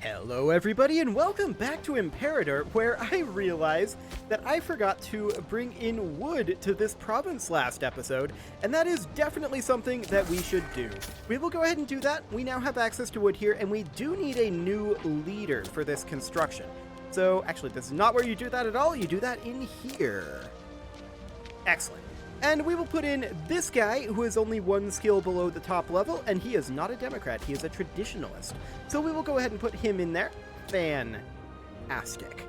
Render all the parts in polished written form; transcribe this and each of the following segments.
Hello everybody and welcome back to Imperator, where I realized that I forgot to bring in wood to this province last episode, and that is definitely something that we should do. We will go ahead and do that. We now have access to wood here, and we do need a new leader for this construction. So actually, this is not where you do that at all. You do that in here. Excellent. And we will put in this guy, who is only one skill below the top level, and he is not a Democrat, he is a Traditionalist. So we will go ahead and put him in there. Fantastic.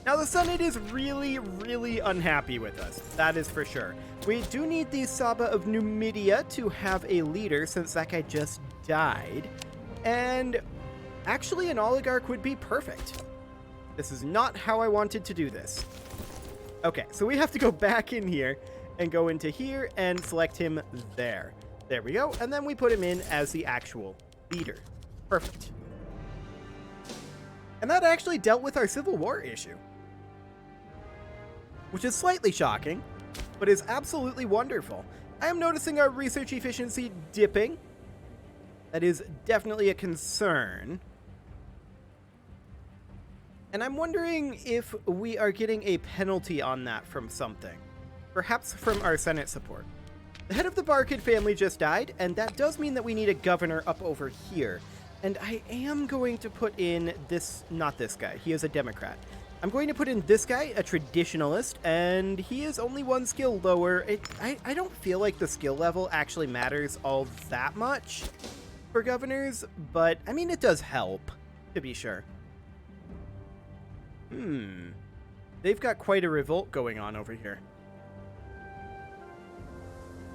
Now the Senate is really unhappy with us, that is for sure. We do need the Saba of Numidia to have a leader, since that guy just died. And actually an oligarch would be perfect. This is not how I wanted to do this. Okay, so we have to go back in here and go into here and select him there. There we go. And then we put him in as the actual leader. Perfect. And that actually dealt with our Civil War issue, which is slightly shocking, but is absolutely wonderful. I am noticing our research efficiency dipping. That is definitely a concern. And I'm wondering if we are getting a penalty on that from something. Perhaps from our Senate support. The head of the Barkid family just died, and that does mean that we need a governor up over here. And I am going to put in this, not this guy, he is a Democrat. I'm going to put in this guy, a Traditionalist, and he is only one skill lower. I don't feel like the skill level actually matters all that much for governors, but I mean, it does help, to be sure. They've got quite a revolt going on over here.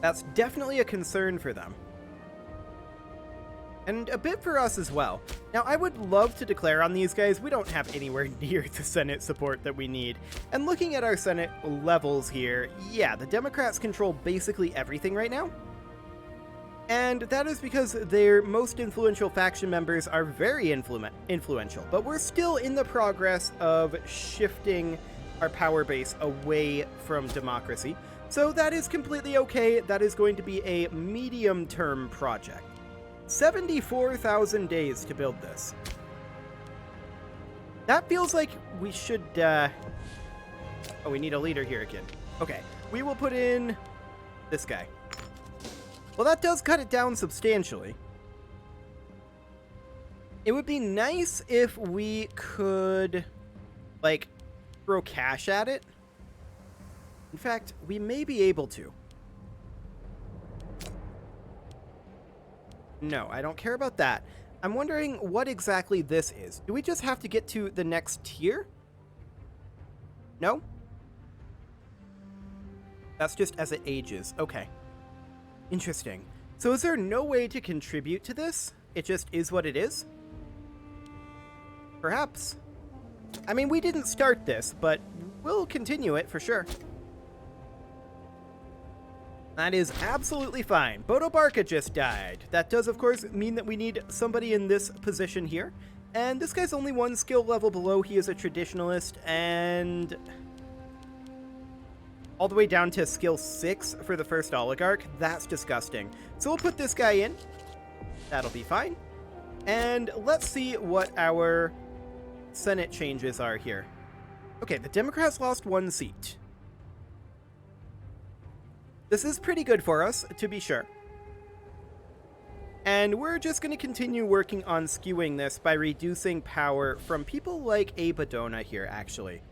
That's definitely a concern for them. And a bit for us as well. Now, I would love to declare on these guys. We don't have anywhere near the Senate support that we need. And looking at our Senate levels here, yeah, the Democrats control basically everything right now. And that is because their most influential faction members are very influential, but we're still in the progress of shifting our power base away from democracy. So that is completely okay. That is going to be a medium-term project. 74,000 days to build this. That feels like we should, Oh, we need a leader here again. Okay, we will put in this guy. Well, that does cut it down substantially. It would be nice if we could, like, throw cash at it. In fact, we may be able to. No, I don't care about that. I'm wondering what exactly this is. Do we just have to get to the next tier? No? That's just as it ages. Okay. Interesting. So is there no way to contribute to this? It just is what it is? Perhaps. I mean, we didn't start this, but we'll continue it for sure. That is absolutely fine. Bodo Barca just died. That does, of course, mean that we need somebody in this position here. And this guy's only one skill level below. He is a Traditionalist, and all the way down to skill 6 for the first oligarch. That's disgusting. So we'll put this guy in. That'll be fine. And let's see what our Senate changes are here. Okay, the Democrats lost one seat. This is pretty good for us, to be sure. And we're just going to continue working on skewing this by reducing power from people like a Bodona here, actually.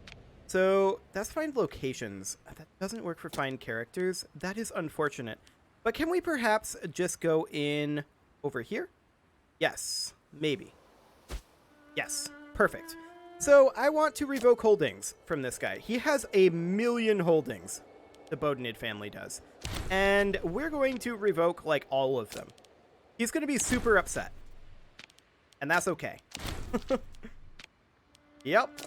So that's find locations. That doesn't work for find characters. That is unfortunate. But can we perhaps just go in over here? Yes, maybe. Yes, perfect. So I want to revoke holdings from this guy. He has 1 million holdings. The Bodenin family does. And we're going to revoke, like, all of them. He's going to be super upset. And that's okay. Yep.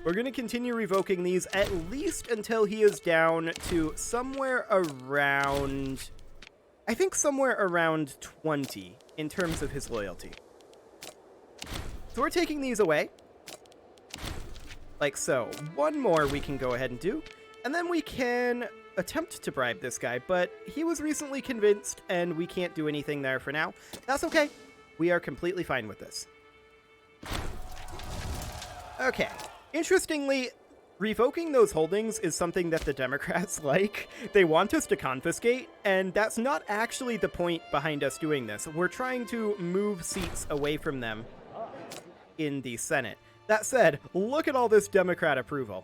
We're going to continue revoking these at least until he is down to somewhere around, I think somewhere around 20 in terms of his loyalty. So we're taking these away. Like so. One more we can go ahead and do. And then we can attempt to bribe this guy, but he was recently convinced, and we can't do anything there for now. That's okay. We are completely fine with this. Okay. Interestingly, revoking those holdings is something that the Democrats like. They want us to confiscate, and that's not actually the point behind us doing this. We're trying to move seats away from them in the Senate. That said, look at all this Democrat approval.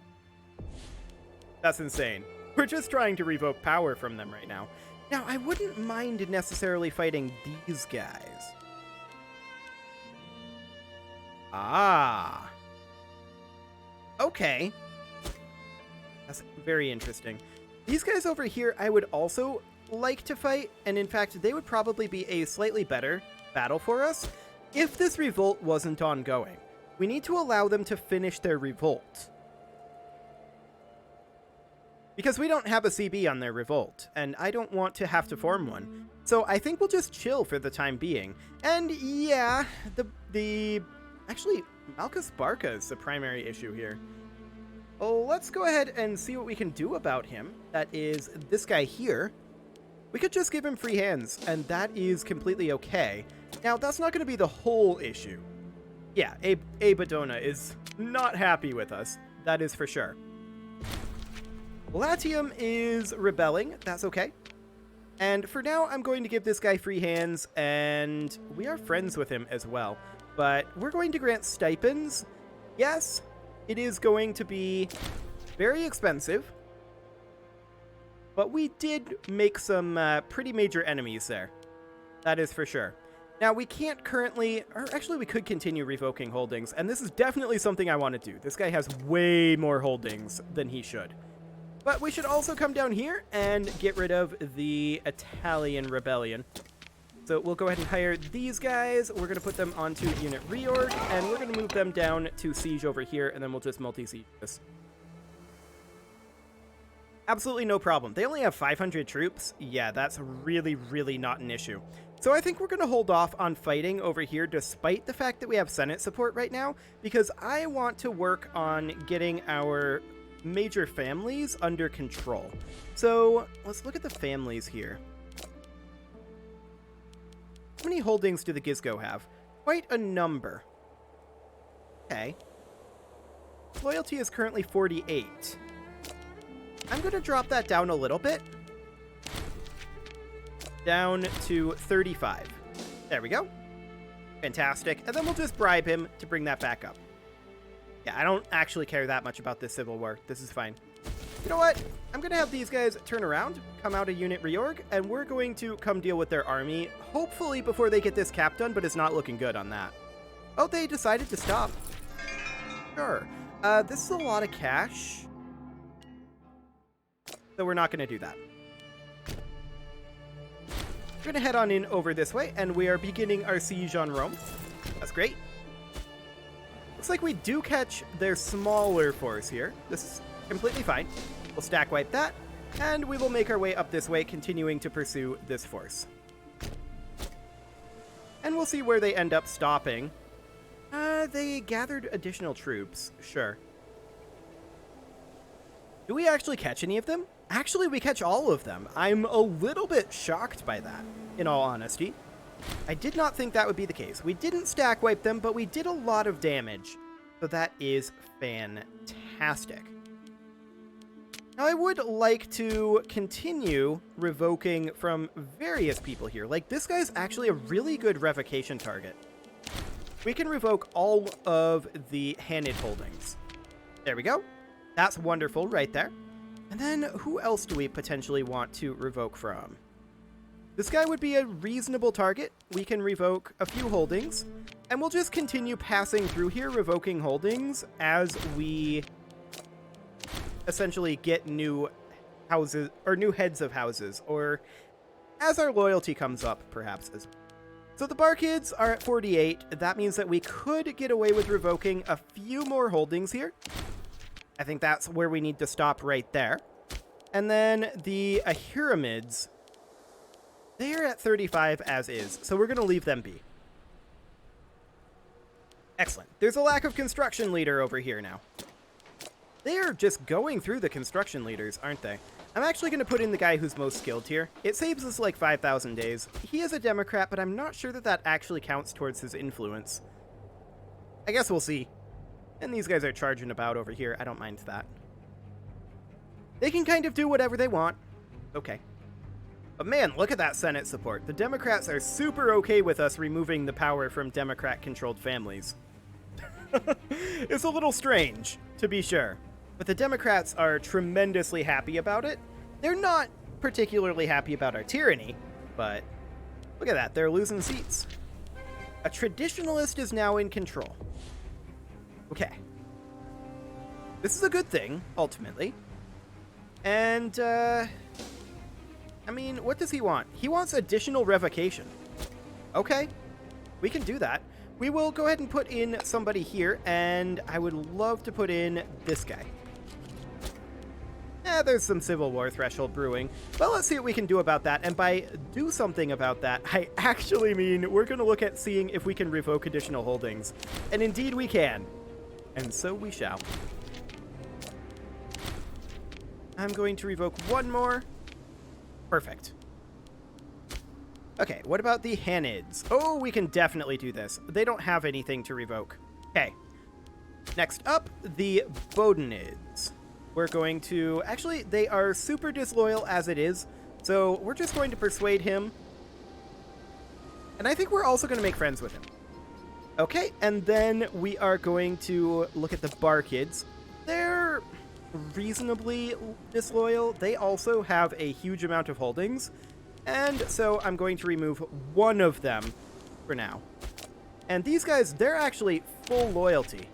That's insane. We're just trying to revoke power from them right now. Now, I wouldn't mind necessarily fighting these guys. Ah. Okay. That's very interesting. These guys over here I would also like to fight, and in fact, they would probably be a slightly better battle for us if this revolt wasn't ongoing. We need to allow them to finish their revolt. Because we don't have a CB on their revolt, and I don't want to have to form one. So I think we'll just chill for the time being. And yeah, actually, Malchus Barca is the primary issue here. Oh, let's go ahead and see what we can do about him. That is this guy here. We could just give him free hands, and that is completely okay. Now, that's not going to be the whole issue. Yeah, Bodona is not happy with us. That is for sure. Latium is rebelling. That's okay. And for now, I'm going to give this guy free hands, and we are friends with him as well. But we're going to grant stipends. Yes, it is going to be very expensive. But we did make some pretty major enemies there. That is for sure. Now, we can't currently, or actually we could continue revoking holdings, and this is definitely something I want to do. This guy has way more holdings than he should. But we should also come down here and get rid of the Italian rebellion. So we'll go ahead and hire these guys. We're going to put them onto unit reorg, and we're going to move them down to siege over here, and then we'll just multi-siege this. Absolutely no problem. They only have 500 troops. Yeah, that's really, really not an issue. So I think we're going to hold off on fighting over here despite the fact that we have Senate support right now, because I want to work on getting our major families under control. So let's look at the families here. How many holdings do the Gizgo have? Quite a number. Okay. Loyalty is currently 48. I'm going to drop that down a little bit. Down to 35. There we go. Fantastic. And then we'll just bribe him to bring that back up. Yeah, I don't actually care that much about this civil war. This is fine. You know what? I'm going to have these guys turn around, come out of unit reorg, and we're going to come deal with their army, hopefully before they get this cap done, but it's not looking good on that. Oh, they decided to stop. Sure. This is a lot of cash. So we're not going to do that. We're going to head on in over this way, and we are beginning our siege on Rome. That's great. Looks like we do catch their smaller force here. This is completely fine. We'll stack wipe that, and we will make our way up this way, continuing to pursue this force. And we'll see where they end up stopping. They gathered additional troops. Sure. Do we actually catch any of them? Actually, we catch all of them. I'm a little bit shocked by that, in all honesty. I did not think that would be the case. We didn't stack wipe them, but we did a lot of damage. So that is fantastic. Now, I would like to continue revoking from various people here. Like, this guy's actually a really good revocation target. We can revoke all of the Hanid holdings. There we go. That's wonderful right there. And then who else do we potentially want to revoke from? This guy would be a reasonable target. We can revoke a few holdings, and we'll just continue passing through here, revoking holdings as we essentially get new houses, or new heads of houses, or as our loyalty comes up, perhaps. So the bar kids are at 48. That means that we could get away with revoking a few more holdings here. I think that's where we need to stop right there. And then the Ahuramids, they're at 35 as is, so we're going to leave them be. Excellent. There's a lack of construction leader over here now. They are just going through the construction leaders, aren't they? I'm actually going to put in the guy who's most skilled here. It saves us like 5,000 days. He is a Democrat, but I'm not sure that that actually counts towards his influence. I guess we'll see. And these guys are charging about over here. I don't mind that. They can kind of do whatever they want. Okay. But man, look at that Senate support. The Democrats are super okay with us removing the power from Democrat-controlled families. It's a little strange, to be sure. But the Democrats are tremendously happy about it. They're not particularly happy about our tyranny, but look at that. They're losing seats. A traditionalist is now in control. Okay. This is a good thing, ultimately. And, I mean, what does he want? He wants additional revocation. Okay. We can do that. We will go ahead and put in somebody here, and I would love to put in this guy. There's some Civil War threshold brewing. Well, let's see what we can do about that. And by do something about that, I actually mean we're going to look at seeing if we can revoke additional holdings. And indeed we can. And so we shall. I'm going to revoke one more. Perfect. Okay, what about the Hanids? Oh, we can definitely do this. They don't have anything to revoke. Okay. Next up, the Bodenins. We're going to... Actually, they are super disloyal as it is, so we're just going to persuade him. And I think we're also going to make friends with him. Okay, and then we are going to look at the Barkids. They're reasonably disloyal. They also have a huge amount of holdings, and so I'm going to remove one of them for now. And these guys, they're actually full loyalty.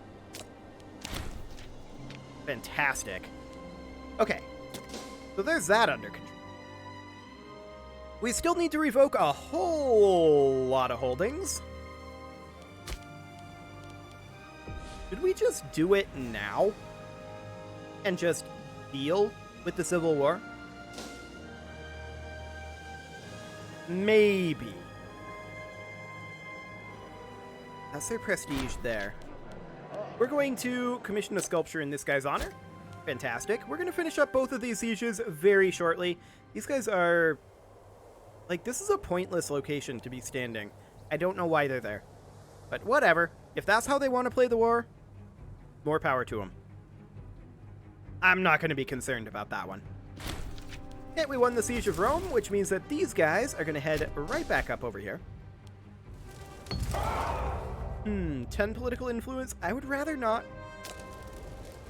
Fantastic. Okay, so there's that under control. We still need to revoke a whole lot of holdings. Should we just do it now? And just deal with the Civil War? Maybe. That's their prestige there. We're going to commission a sculpture in this guy's honor. Fantastic. We're going to finish up both of these sieges very shortly. These guys are... Like, this is a pointless location to be standing. I don't know why they're there. But whatever. If that's how they want to play the war, more power to them. I'm not going to be concerned about that one. Okay, we won the Siege of Rome, which means that these guys are going to head right back up over here. 10 political influence? I would rather not.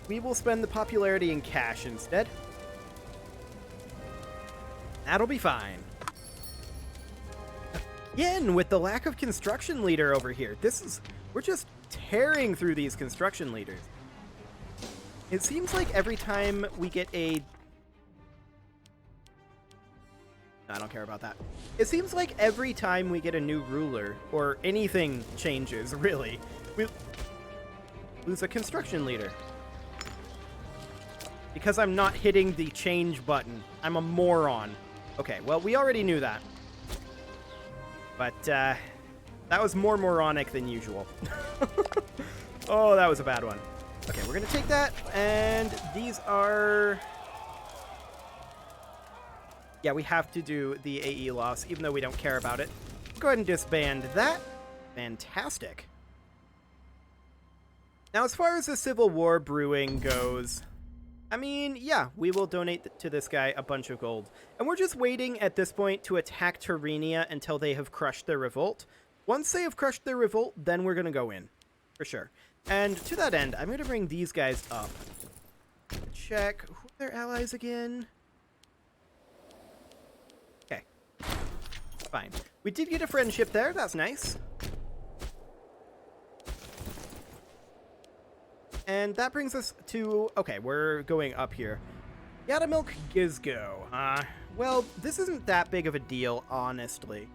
We will spend the popularity in cash instead. That'll be fine. Again, with the lack of construction leader over here. We're just tearing through these construction leaders. It seems like every time we get a... I don't care about that. It seems like every time we get a new ruler, or anything changes, really, we lose a construction leader. Because I'm not hitting the change button. I'm a moron. Okay, well, we already knew that. But, that was more moronic than usual. Oh, that was a bad one. Okay, we're going to take that, and these are... Yeah, we have to do the AE loss, even though we don't care about it. Go ahead and disband that. Fantastic. Now, as far as the Civil War brewing goes, I mean, yeah, we will donate to this guy a bunch of gold. And we're just waiting at this point to attack Tyrrhenia until they have crushed their revolt. Once they have crushed their revolt, then we're going to go in, for sure. And to that end, I'm going to bring these guys up. Check who are their allies again. Okay. Fine. We did get a friendship there. That's nice. And that brings us to... Okay, we're going up here. Yatamilk Gizgo. Well, this isn't that big of a deal, honestly.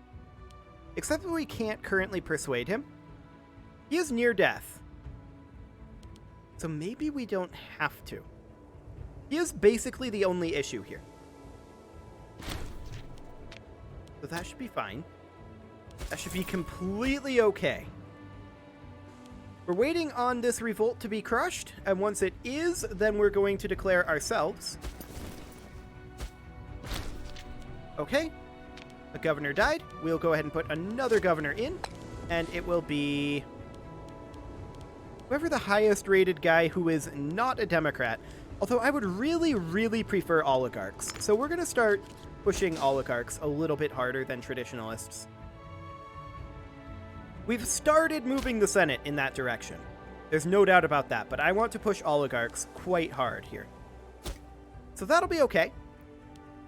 Except that we can't currently persuade him. He is near death. So maybe we don't have to. He is basically the only issue here. So that should be fine. That should be completely okay. We're waiting on this revolt to be crushed, and once it is, then we're going to declare ourselves. Okay. A governor died. We'll go ahead and put another governor in. And it will be whoever the highest rated guy who is not a Democrat. Although I would really, really prefer oligarchs. So we're going to start pushing oligarchs a little bit harder than traditionalists. We've started moving the Senate in that direction. There's no doubt about that, but I want to push oligarchs quite hard here. So that'll be okay.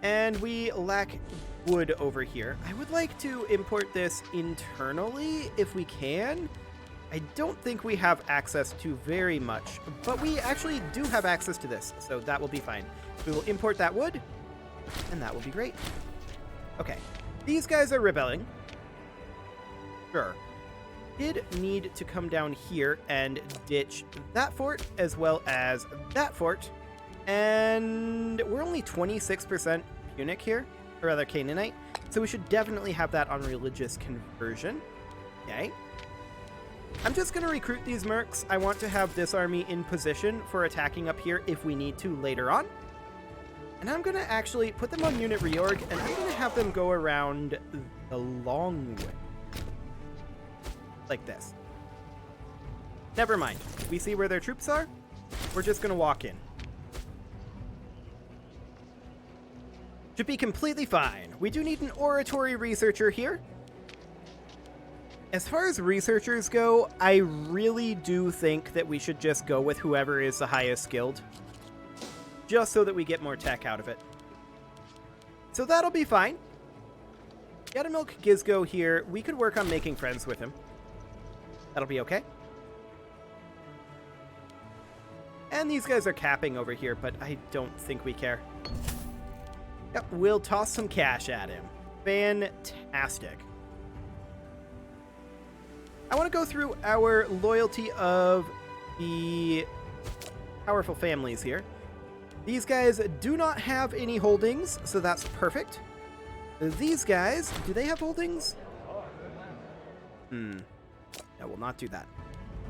And we lack wood over here. I would like to import this internally if we can. I don't think we have access to very much, but we actually do have access to this, so that will be fine. We will import that wood, and that will be great. Okay, these guys are rebelling. Sure. Did need to come down here and ditch that fort as well as that fort. And we're only 26% Punic here, or rather Canaanite, so we should definitely have that on religious conversion. Okay. I'm just going to recruit these mercs. I want to have this army in position for attacking up here if we need to later on. And I'm going to actually put them on unit reorg, and I'm going to have them go around the long way. Like this. Never mind. We see where their troops are. We're just going to walk in. Should be completely fine. We do need an oratory researcher here. As far as researchers go, I really do think that we should just go with whoever is the highest skilled. Just so that we get more tech out of it. So that'll be fine. Yatamilk Gizgo here. We could work on making friends with him. That'll be okay. And these guys are capping over here, but I don't think we care. Yep, we'll toss some cash at him. Fantastic. I want to go through our loyalty of the powerful families here. These guys do not have any holdings, so that's perfect. These guys, do they have holdings? No, we'll not do that.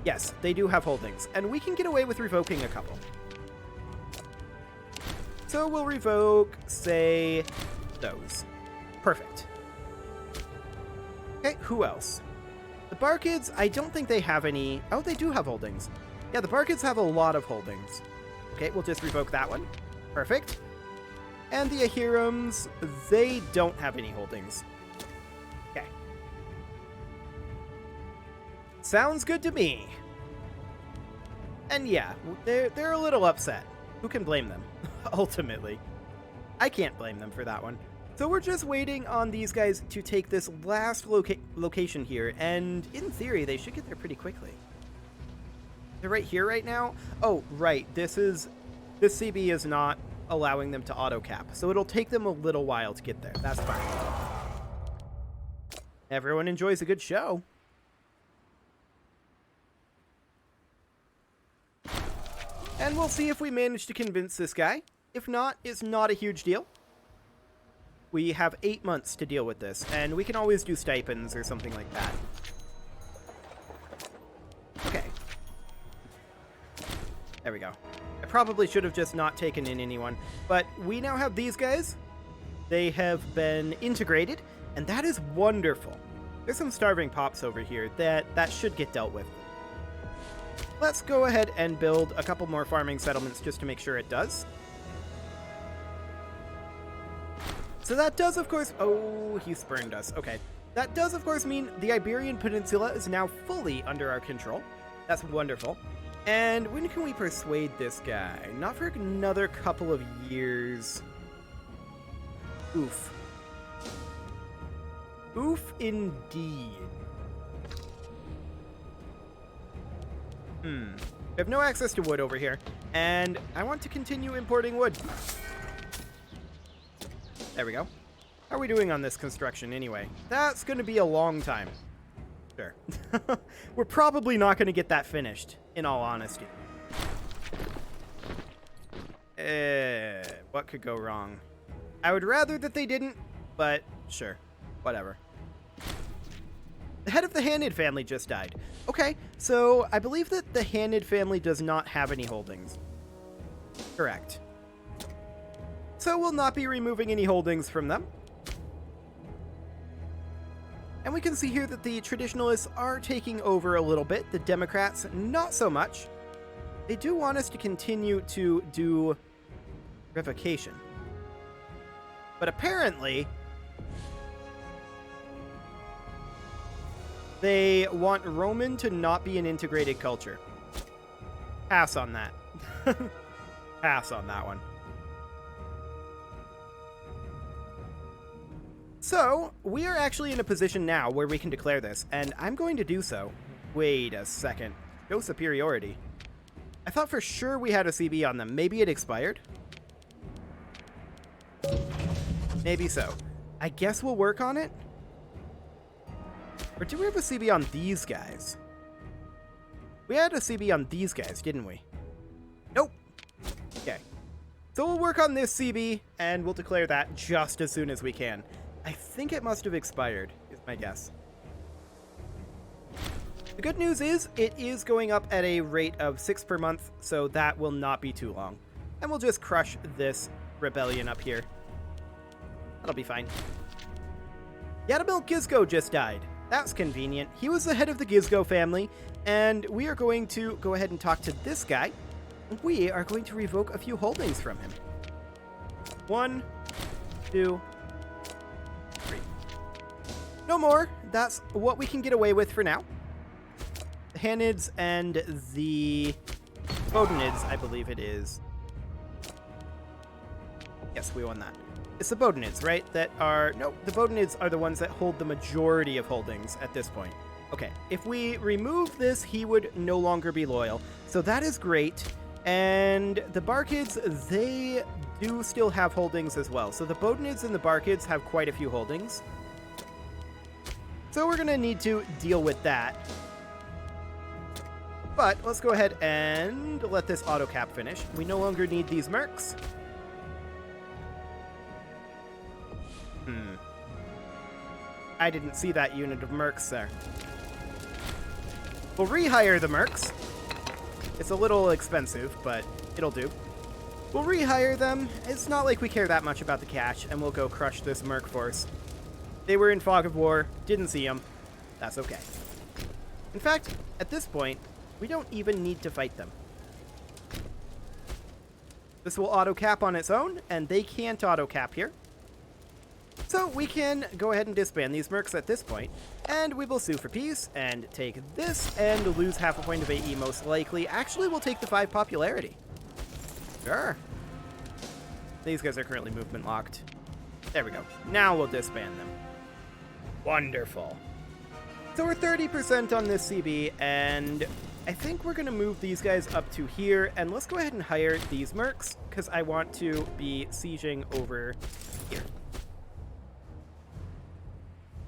Yes, they do have holdings, and we can get away with revoking a couple. So we'll revoke, say, those. Perfect. Okay, who else? The Barkids, I don't think they have any... Oh, they do have holdings. Yeah, the Barkids have a lot of holdings. Okay, we'll just revoke that one. Perfect. And the Ahirams, they don't have any holdings. Okay. Sounds good to me. And yeah, they're a little upset. Who can blame them? Ultimately. I can't blame them for that one. So we're just waiting on these guys to take this last location here, and in theory, they should get there pretty quickly. They're right here right now? Oh, right. This CB is not allowing them to auto-cap, so it'll take them a little while to get there. That's fine. Everyone enjoys a good show. And we'll see if we manage to convince this guy. If not, it's not a huge deal. We have 8 months to deal with this, and we can always do stipends or something like that. Okay. There we go. I probably should have just not taken in anyone, but we now have these guys. They have been integrated, and that is wonderful. There's some starving pops over here that should get dealt with. Let's go ahead and build a couple more farming settlements just to make sure it does. So that does, of course... Oh, he spurned us. Okay. That does, of course, mean the Iberian Peninsula is now fully under our control. That's wonderful. And when can we persuade this guy? Not for another couple of years. Oof. Oof, indeed. We have no access to wood over here, and I want to continue importing wood. There we go. How are we doing on this construction anyway? That's going to be a long time. Sure. We're probably not going to get that finished, in all honesty. What could go wrong? I would rather that they didn't, but sure. Whatever. The head of the Hanid family just died. Okay, so I believe that the Hanid family does not have any holdings. Correct. So we'll not be removing any holdings from them. And we can see here that the traditionalists are taking over a little bit. The Democrats, not so much. They do want us to continue to do revocation. But apparently, they want Roman to not be an integrated culture. Pass on that. Pass on that one. So, we are actually in a position now where we can declare this, and I'm going to do so. Wait a second. Show superiority. I thought for sure we had a CB on them. Maybe it expired? Maybe so. I guess we'll work on it? Or do we have a CB on these guys? We had a CB on these guys, didn't we? Nope. Okay. So we'll work on this CB, and we'll declare that just as soon as we can. I think it must have expired, is my guess. The good news is, it is going up at a rate of 6 per month, so that will not be too long. And we'll just crush this rebellion up here. That'll be fine. Yadamil Gizgo just died. That's convenient. He was the head of the Gizgo family, and we are going to go ahead and talk to this guy. We are going to revoke a few holdings from him. 1, 2, 3. No more. That's what we can get away with for now. The Hanids and the Bodenins, I believe it is. Yes, we won that. It's the Bodenins, right? That are... No, the Bodenins are the ones that hold the majority of holdings at this point. Okay, if we remove this, he would no longer be loyal. So that is great. And the Barkids, they do still have holdings as well. So the Bodenids and the Barkids have quite a few holdings. So we're going to need to deal with that. But let's go ahead and let this auto cap finish. We no longer need these mercs. I didn't see that unit of mercs there. We'll rehire the mercs. It's a little expensive, but it'll do. We'll rehire them. It's not like we care that much about the cash, and we'll go crush this merc force. They were in fog of war, didn't see them. That's okay. In fact, at this point, we don't even need to fight them. This will auto cap on its own, and they can't auto cap here. So we can go ahead and disband these mercs at this point, and we will sue for peace and take this and lose half a point of AE most likely. Actually, we'll take the 5 popularity. Sure. These guys are currently movement locked. There we go. Now we'll disband them. Wonderful. So we're 30% on this CB, and I think we're going to move these guys up to here, and let's go ahead and hire these mercs, because I want to be sieging over here.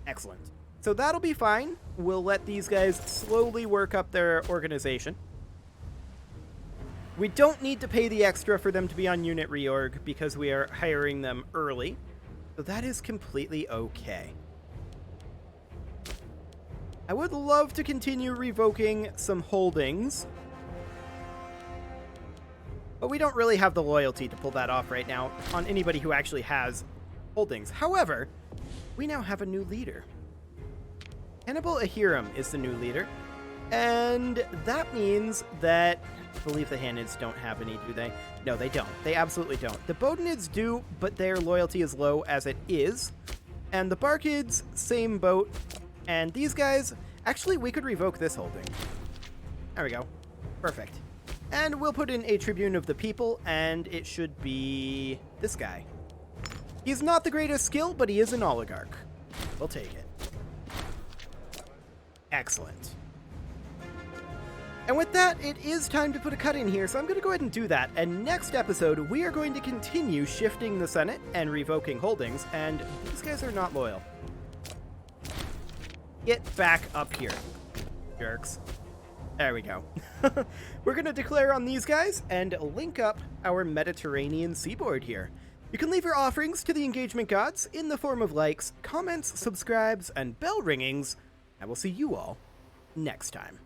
Excellent. So that'll be fine. We'll let these guys slowly work up their organization. We don't need to pay the extra for them to be on unit reorg because we are hiring them early. So that is completely okay. I would love to continue revoking some holdings, but we don't really have the loyalty to pull that off right now on anybody who actually has holdings. However, we now have a new leader. Hannibal Ahiram is the new leader, and that means that... I believe the Hanids don't have any, do they? No, they don't. They absolutely don't. The Bodenids do, but their loyalty is low as it is. And the Barkids, same boat. And these guys... Actually, we could revoke this holding. There we go. Perfect. And we'll put in a Tribune of the People, and it should be this guy. He's not the greatest skill, but he is an oligarch. We'll take it. Excellent. And with that, it is time to put a cut in here, so I'm going to go ahead and do that. And next episode, we are going to continue shifting the Senate and revoking holdings, and these guys are not loyal. Get back up here, jerks. There we go. We're going to declare on these guys and link up our Mediterranean seaboard here. You can leave your offerings to the engagement gods in the form of likes, comments, subscribes, and bell ringings. I will see you all next time.